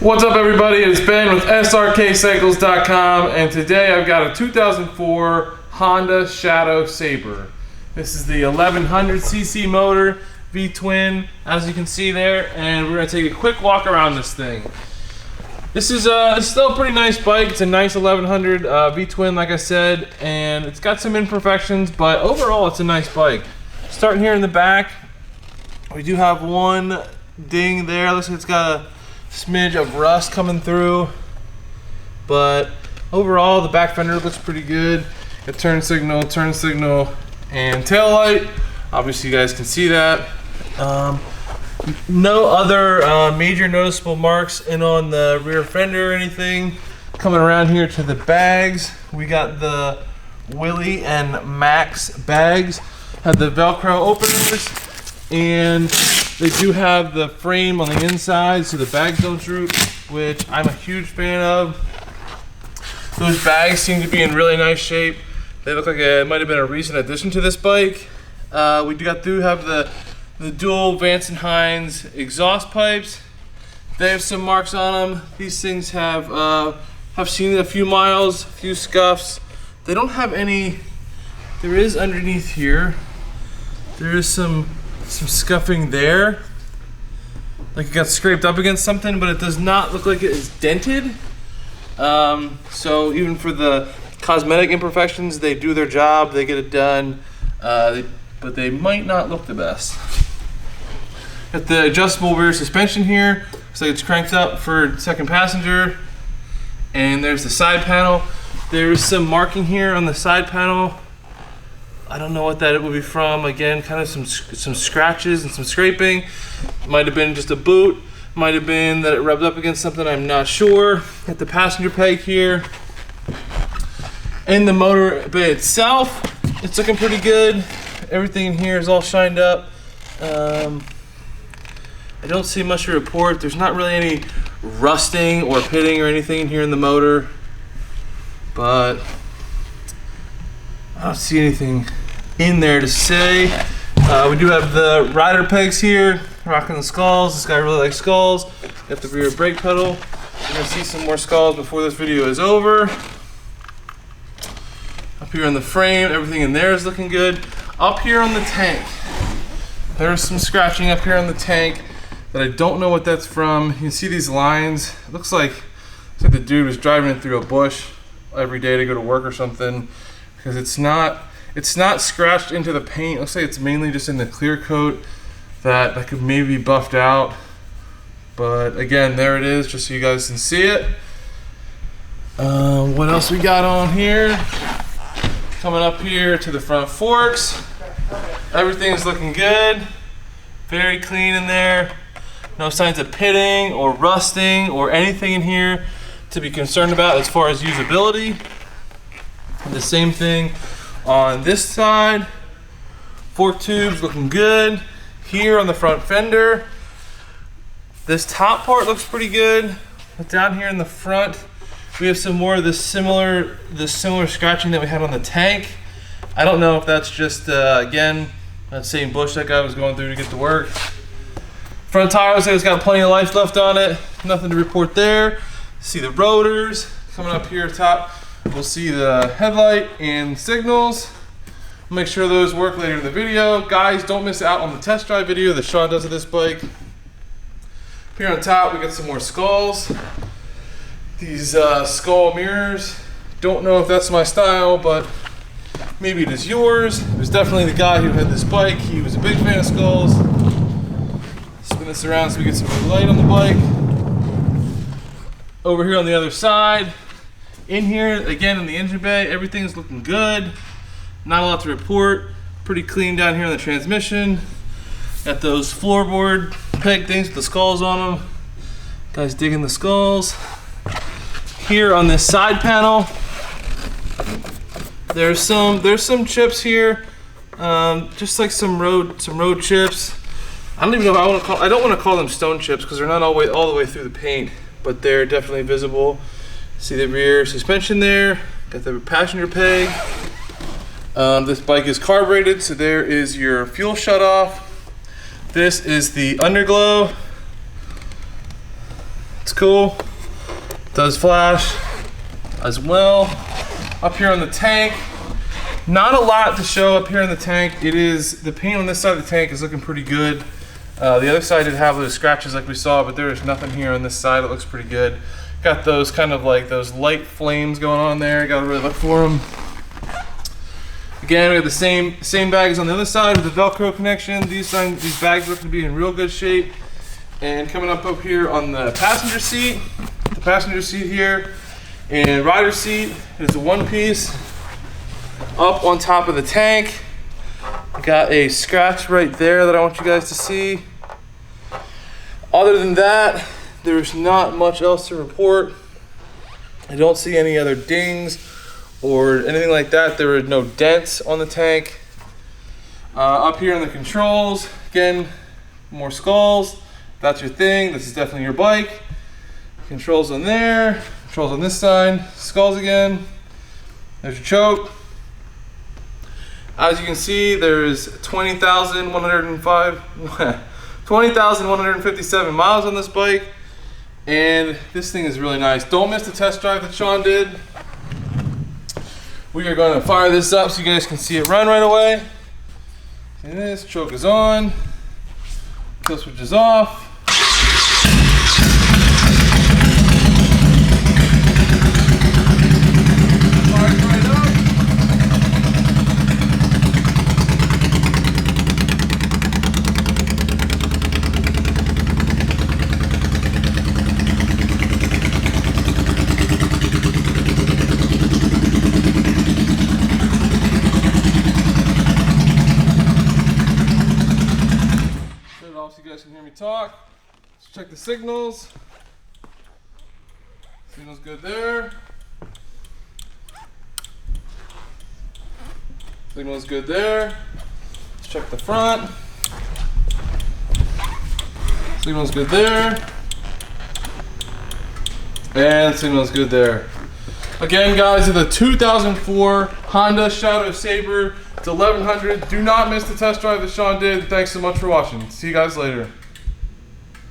What's up, everybody? It's Ben with Srkcycles.com, and today I've got a 2004 Honda Shadow Sabre. This is the 1100cc motor, V-twin, as you can see there, and we're going to take a quick walk around this thing. This is still a pretty nice bike. It's a nice 1100 V-twin, like I said, and it's got some imperfections, but overall it's a nice bike. Starting here in the back, we do have one ding there. Looks like it's got a smidge of rust coming through, but overall the back fender looks pretty good. A turn signal, and tail light. Obviously you guys can see that. No other major noticeable marks in on the rear fender or anything. Coming around here to the bags, we got the Willie and Max bags. Have the Velcro openers, and they do have the frame on the inside so the bags don't droop, which I'm a huge fan of. Those bags seem to be in really nice shape. They look like it might have been a recent addition to this bike. We do have the dual Vance and Hines exhaust pipes. They have some marks on them. These things have seen a few miles, a few scuffs. They don't have any. There is underneath here. There is some scuffing there, like it got scraped up against something, but it does not look like it is dented. So even for the cosmetic imperfections, they do their job, they get it done, but they might not look the best. Got the adjustable rear suspension here, looks like it's cranked up for second passenger, and there's the side panel. There's some marking here on the side panel. I don't know what that it would be from. Again, kind of some scratches and some scraping. Might have been just a boot. Might have been that it rubbed up against something. I'm not sure. Got the passenger peg here. And the motor bay itself, it's looking pretty good. Everything in here is all shined up. I don't see much to report. There's not really any rusting or pitting or anything in here in the motor, but I don't see anything in there to say. We do have the rider pegs here, rocking the skulls. This guy really likes skulls. Got the rear brake pedal. You're gonna see some more skulls before this video is over. Up here on the frame, everything in there is looking good. Up here on the tank, there's some scratching up here on the tank that I don't know what that's from. You can see these lines. It looks like the dude was driving it through a bush every day to go to work or something, because it's not scratched into the paint. It looks like it's mainly just in the clear coat that could maybe be buffed out. But again, there it is, just so you guys can see it. What else we got on here? Coming up here to the front forks. Everything's looking good. Very clean in there. No signs of pitting or rusting or anything in here to be concerned about as far as usability. The same thing on this side. Fork tubes looking good. Here on the front fender, this top part looks pretty good. But down here in the front, we have some more of this similar scratching that we had on the tank. I don't know if that's just again that same bush that guy was going through to get to work. Front tire looks like it's got plenty of life left on it. Nothing to report there. See the rotors coming up here top. We'll see the headlight and signals. Make sure those work later in the video. Guys, don't miss out on the test drive video that Sean does of this bike. Here on top, we got some more skulls. These skull mirrors. Don't know if that's my style, but maybe it is yours. It was definitely the guy who had this bike. He was a big fan of skulls. Spin this around so we get some good light on the bike. Over here on the other side, in here, again in the engine bay, everything's looking good. Not a lot to report. Pretty clean down here in the transmission. Got those floorboard peg things with the skulls on them. Guys digging the skulls. Here on this side panel, there's some chips here, just like some road chips. I don't even know if I don't want to call them stone chips because they're not all the way through the paint, but they're definitely visible. See the rear suspension there, got the passenger peg. This bike is carbureted, so there is your fuel shutoff. This is the underglow. It's cool. Does flash as well. Up here on the tank, not a lot to show up here in the tank. It is, the paint on this side of the tank is looking pretty good. The other side did have those scratches like we saw, but there is nothing here on this side. It looks pretty good. Got those kind of like those light flames going on there. Gotta really look for them. Again, we have the same bags on the other side with the Velcro connection. These bags look to be in real good shape. And coming up here on the passenger seat here and rider seat is a one piece. Up on top of the tank, got a scratch right there that I want you guys to see. Other than that, there's not much else to report. I don't see any other dings or anything like that. There are no dents on the tank. Up here in the controls, again, more skulls. If that's your thing, this is definitely your bike. Controls on there, controls on this side, skulls again. There's your choke. As you can see, there's 20,157 miles on this bike. And this thing is really nice. Don't miss the test drive that Sean did. We are going to fire this up so you guys can see it run right away. See this, choke is on, kill switch is off. Fires right up. So you guys can hear me talk. Let's check the signals. Signal's good there. Signal's good there. Let's check the front. Signal's good there. And signal's good there. Again, guys, it's a 2004 Honda Shadow Sabre. It's 1100. Do not miss the test drive that Sean did. Thanks so much for watching. See you guys later.